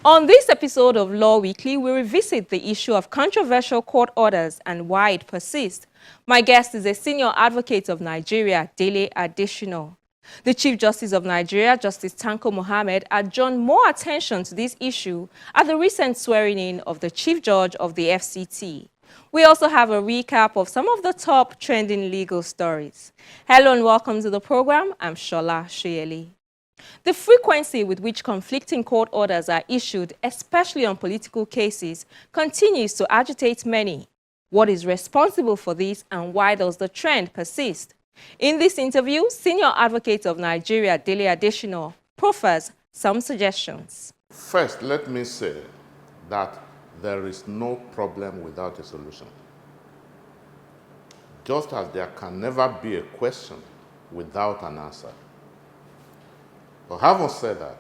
On this episode of Law Weekly, we revisit the issue of controversial court orders and why it persists. My guest is a senior advocate of Nigeria, Dele Adesina. The Chief Justice of Nigeria, Justice Tanko Mohammed, had drawn more attention to this issue at the recent swearing-in of the Chief Judge of the FCT. We also have a recap of some of the top trending legal stories. Hello and welcome to the program. I'm Shola Shoyeli. The frequency with which conflicting court orders are issued, especially on political cases, continues to agitate many. What is responsible for this and why does the trend persist? In this interview, Senior Advocate of Nigeria, Dele Adesina, proffers some suggestions. First, let me say that there is no problem without a solution. Just as there can never be a question without an answer. But having said that,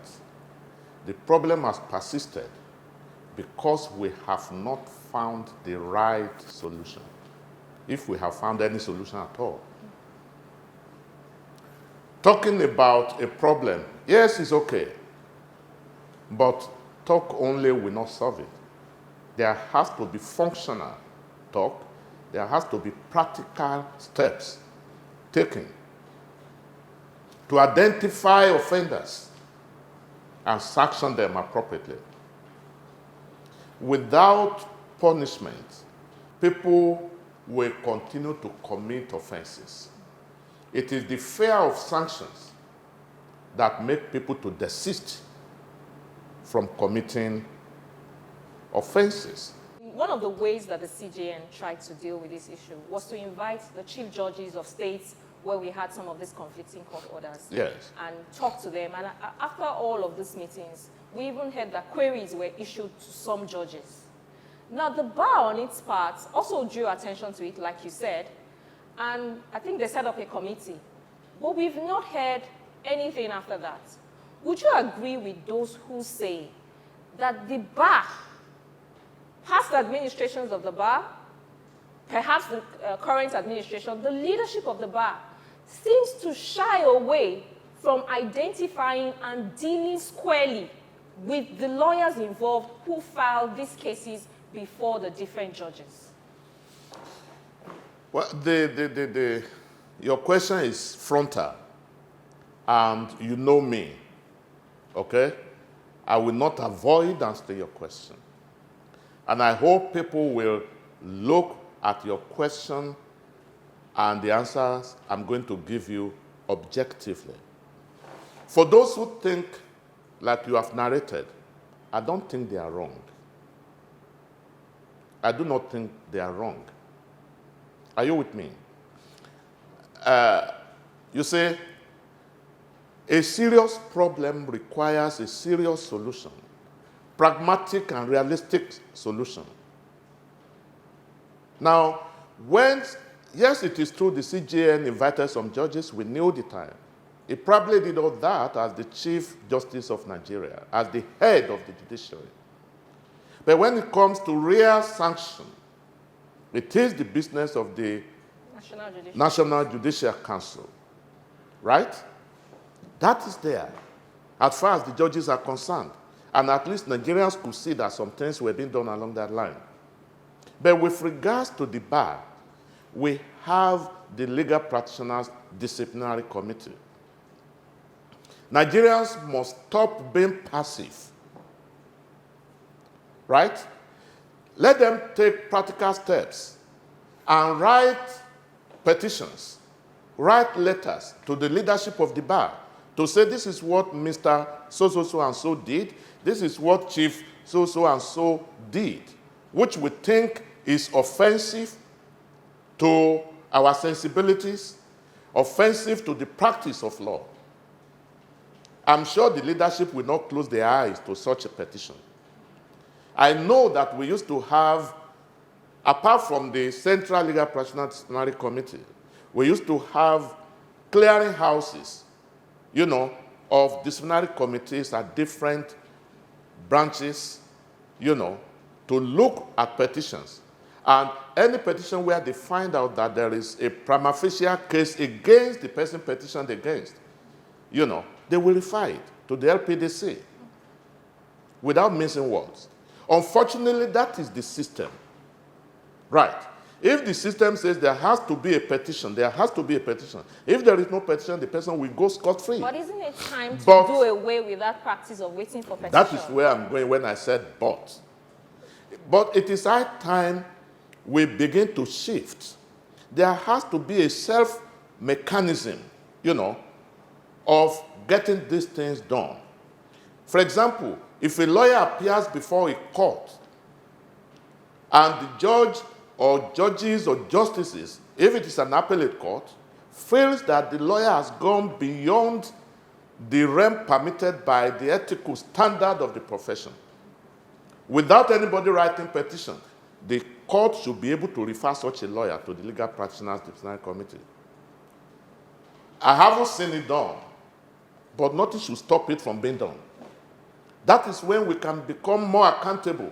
the problem has persisted because we have not found the right solution, if we have found any solution at all. Talking about a problem, yes, it's okay, but talk only will not solve it. There has to be functional talk. There has to be practical steps taken to identify offenders and sanction them appropriately. Without punishment, people will continue to commit offenses. It is the fear of sanctions that make people to desist from committing offenses. One of the ways that the CJN tried to deal with this issue was to invite the chief judges of states where we had some of these conflicting court orders, yes, and talk to them. And after all of these meetings, we even heard that queries were issued to some judges. Now, the bar on its part also drew attention to it, like you said, and I think they set up a committee. But we've not heard anything after that. Would you agree with those who say that the bar, past administrations of the bar, perhaps the current administration, the leadership of the bar, seems to shy away from identifying and dealing squarely with the lawyers involved who filed these cases before the different judges? Well, your question is frontal, and you know me, okay? I will not avoid answering your question. And I hope people will look at your question and the answers I'm going to give you objectively. For those who think like you have narrated, I don't think they are wrong. I do not think they are wrong. Are you with me? You say, a serious problem requires a serious solution, pragmatic and realistic solution. Now, yes, it is true the CJN invited some judges, we knew the time. He probably did all that as the Chief Justice of Nigeria, as the head of the judiciary. But when it comes to real sanction, it is the business of the National Judicial Council, right? That is there, as far as the judges are concerned. And at least Nigerians could see that some things were being done along that line. But with regards to the bar, we have the Legal Practitioners Disciplinary Committee. Nigerians must stop being passive, right? Let them take practical steps and write petitions, write letters to the leadership of the bar to say this is what Mr. So-so-so-and-so did, this is what Chief so-so-and-so did, which we think is offensive to our sensibilities, offensive to the practice of law. I'm sure the leadership will not close their eyes to such a petition. I know that we used to have, apart from the Central Legal Practitioners Disciplinary Committee, we used to have clearing houses, of disciplinary committees at different branches, to look at petitions. And any petition where they find out that there is a prima facie case against the person petitioned against, they will refer it to the LPDC. without missing words. Unfortunately, that is the system. Right. If the system says there has to be a petition, there has to be a petition. If there is no petition, the person will go scot-free. But isn't it time to But do away with that practice of waiting for petition? that is where I'm going when I said but. But it is high time we begin to shift. There has to be a self-mechanism, of getting these things done. For example, if a lawyer appears before a court and the judge or judges or justices, if it is an appellate court, feels that the lawyer has gone beyond the realm permitted by the ethical standard of the profession, without anybody writing petition, the court should be able to refer such a lawyer to the Legal Practitioners Disciplinary Committee. I haven't seen it done, but nothing should stop it from being done. That is when we can become more accountable.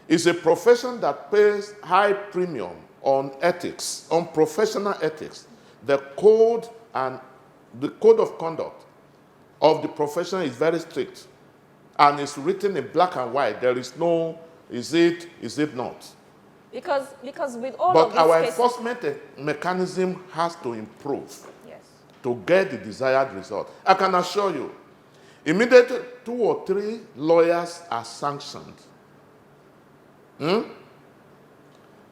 It's a profession that pays high premium on ethics, on professional ethics. The code of conduct of the profession is very strict, and it's written in black and white. There is no, is it not? Because with all but of these our cases, enforcement mechanism has to improve, yes, to get the desired result. I can assure you, immediately 2 or 3 lawyers are sanctioned.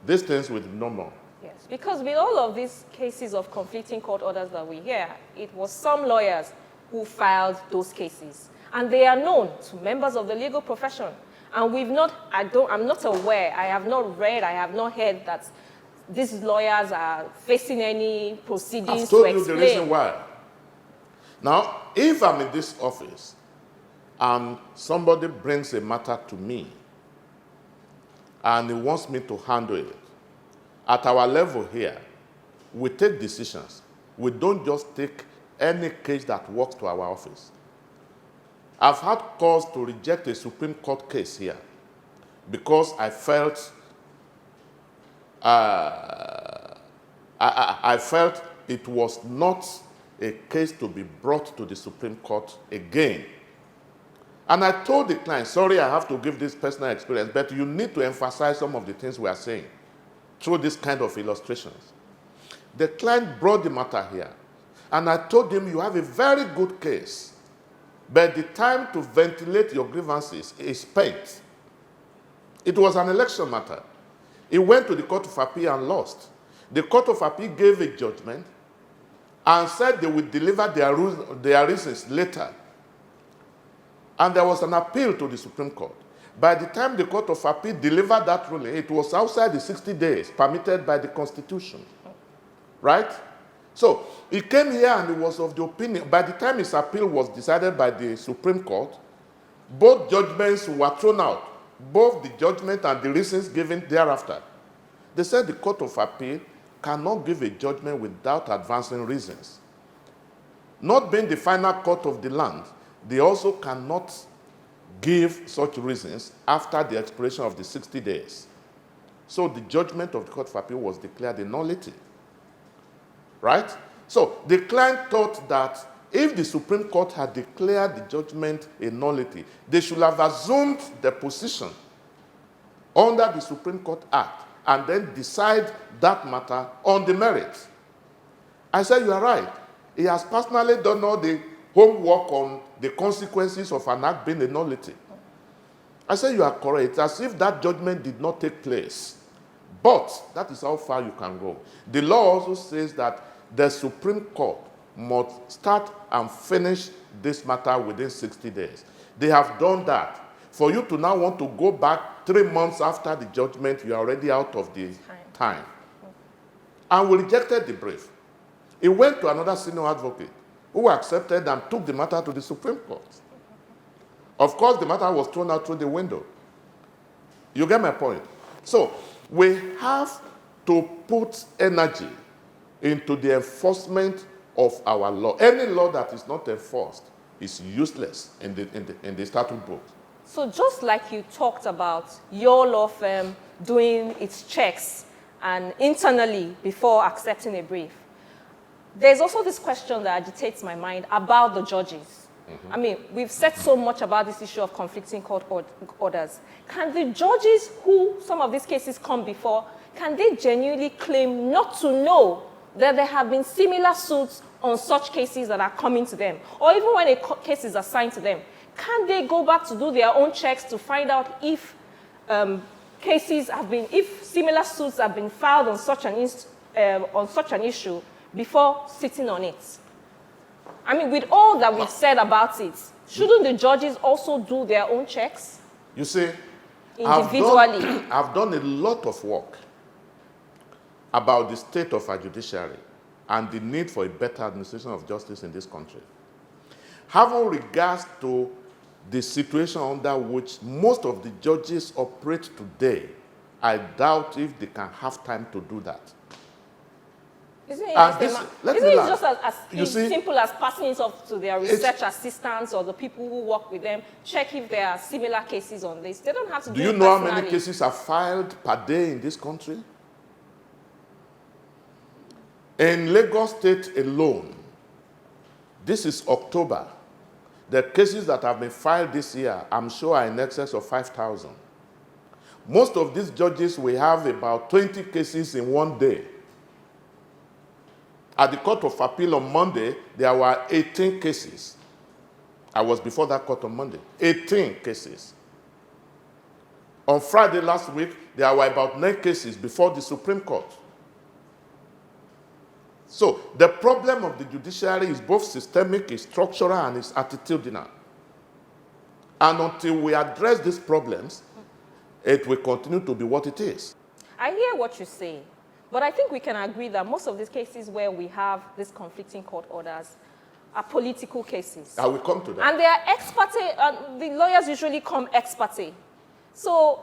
These things will be no more. yes, because with all of these cases of conflicting court orders that we hear, it was some lawyers who filed those cases, and they are known to members of the legal profession. And I'm not aware, I have not read, I have not heard that these lawyers are facing any proceedings I've told to you explain. the reason why. Now, if I'm in this office and somebody brings a matter to me and he wants me to handle it, at our level here, we take decisions. We don't just take any case that walks to our office. I've had cause to reject a Supreme Court case here because I felt I felt it was not a case to be brought to the Supreme Court again. And I told the client, sorry, I have to give this personal experience, but you need to emphasize some of the things we are saying through this kind of illustrations. The client brought the matter here, and I told him, you have a very good case, but the time to ventilate your grievances is spent. It was an election matter. He went to the Court of Appeal and lost. The Court of Appeal gave a judgment and said they would deliver their reasons later. And there was an appeal to the Supreme Court. By the time the Court of Appeal delivered that ruling, it was outside the 60 days permitted by the Constitution. Right? So he came here and he was of the opinion, by the time his appeal was decided by the Supreme Court, both judgments were thrown out, both the judgment and the reasons given thereafter. They said the Court of Appeal cannot give a judgment without advancing reasons. Not being the final court of the land, they also cannot give such reasons after the expiration of the 60 days. So the judgment of the Court of Appeal was declared a nullity. Right? So the client thought that if the Supreme Court had declared the judgment a nullity, they should have assumed the position under the Supreme Court Act and then decide that matter on the merits. I said, you are right. He has personally done all the homework on the consequences of an act being a nullity. I said, you are correct, as if that judgment did not take place. But that is how far you can go. The law also says that the Supreme Court must start and finish this matter within 60 days. They have done that. For you to now want to go back 3 months after the judgment, you are already out of the time. And we rejected the brief. It went to another senior advocate who accepted and took the matter to the Supreme Court. Of course, the matter was thrown out through the window. You get my point? So we have to put energy into the enforcement of our law. Any law that is not enforced is useless in the statute book. So just like you talked about your law firm doing its checks and internally before accepting a brief, there's also this question that agitates my mind about the judges. I mean, we've said so much about this issue of conflicting court orders. Can the judges who some of these cases come before, can they genuinely claim not to know that there have been similar suits on such cases that are coming to them? Or even when a case is assigned to them, can they go back to do their own checks to find out if if similar suits have been filed on such an issue before sitting on it? I mean, with all that we've said about it, shouldn't the judges also do their own checks? You see, individually. I've done a lot of work about the state of our judiciary and the need for a better administration of justice in this country. Having regards to the situation under which most of the judges operate today, I doubt if they can have time to do that. Isn't it just as simple as passing it off to their research assistants or the people who work with them, check if there are similar cases on this? They don't have to do it personally. Do you know how many cases are filed per day in this country? In Lagos State alone, this is October, the cases that have been filed this year, I'm sure, are in excess of 5,000. Most of these judges will have about 20 cases in one day. At the Court of Appeal on Monday, there were 18 cases. I was before that court on Monday. 18 cases. On Friday last week, there were about 9 cases before the Supreme Court. So the problem of the judiciary is both systemic, it's structural, and it's attitudinal. And until we address these problems, it will continue to be what it is. I hear what you're saying, but I think we can agree that most of these cases where we have these conflicting court orders are political cases. I will come to that. And they are ex parte, the lawyers usually come ex parte. So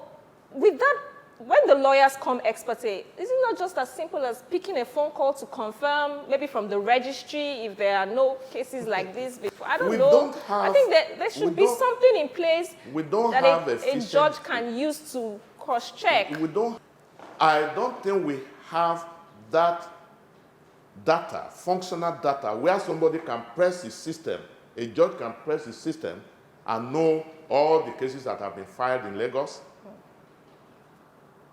with that, when the lawyers come ex parte, is it not just as simple as picking a phone call to confirm, maybe from the registry, if there are no cases like this before? I don't know. I think that there should be something in place that a judge can use to cross-check. I don't think we have that data, functional data, where somebody can press his system, a judge can press his system and know all the cases that have been filed in Lagos.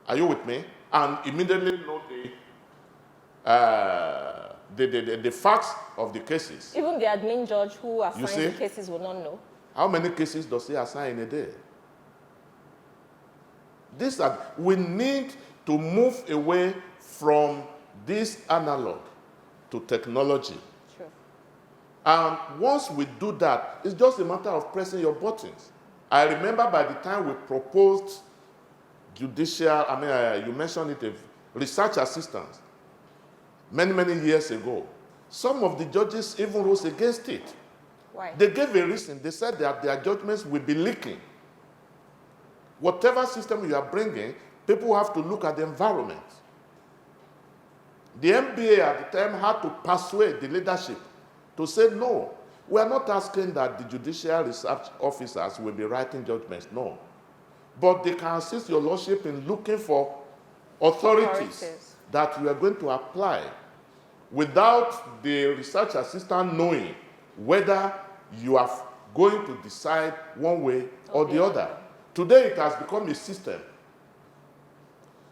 Are you with me? And immediately know the facts of the cases. Even the admin judge who assigns the cases will not know. How many cases does he assign in a day? We need to move away from this analog to technology. Sure. And once we do that, it's just a matter of pressing your buttons. I remember by the time we proposed judicial, you mentioned it, research assistants, many, many years ago, some of the judges even rose against it. Why? They gave a reason. They said that their judgments will be leaking. Whatever system you are bringing, people have to look at the environment. The MBA at the time had to persuade the leadership to say, no, we are not asking that the judicial research officers will be writing judgments, no. But they can assist your lordship in looking for authorities that you are going to apply without the research assistant knowing whether you are going to decide one way or the other. Today it has become a system.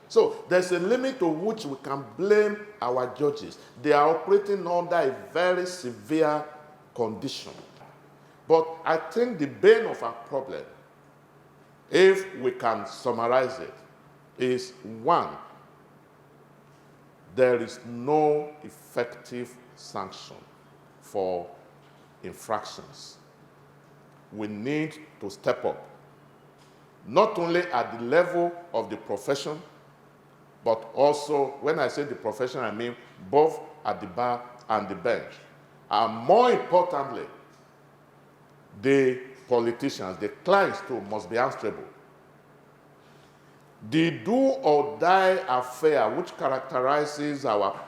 So there's a limit to which we can blame our judges. They are operating under a very severe condition. But I think the bane of our problem, if we can summarize it, is one, there is no effective sanction for infractions. We need to step up, not only at the level of the profession, but also, when I say the profession, I mean both at the bar and the bench. And more importantly, the politicians, the clients too, must be answerable. The do or die affair which characterizes our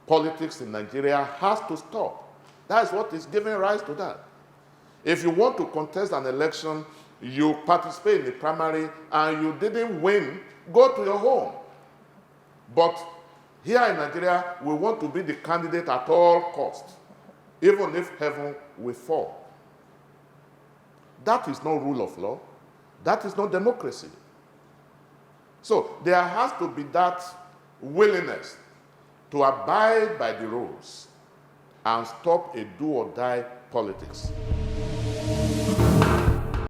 politics in Nigeria has to stop. That's what is giving rise to that. If you want to contest an election, you participate in the primary and you didn't win, go to your home. But here in Nigeria, we want to be the candidate at all costs, even if heaven will fall. That is not rule of law. That is not democracy. So there has to be that willingness to abide by the rules and stop a do-or-die politics.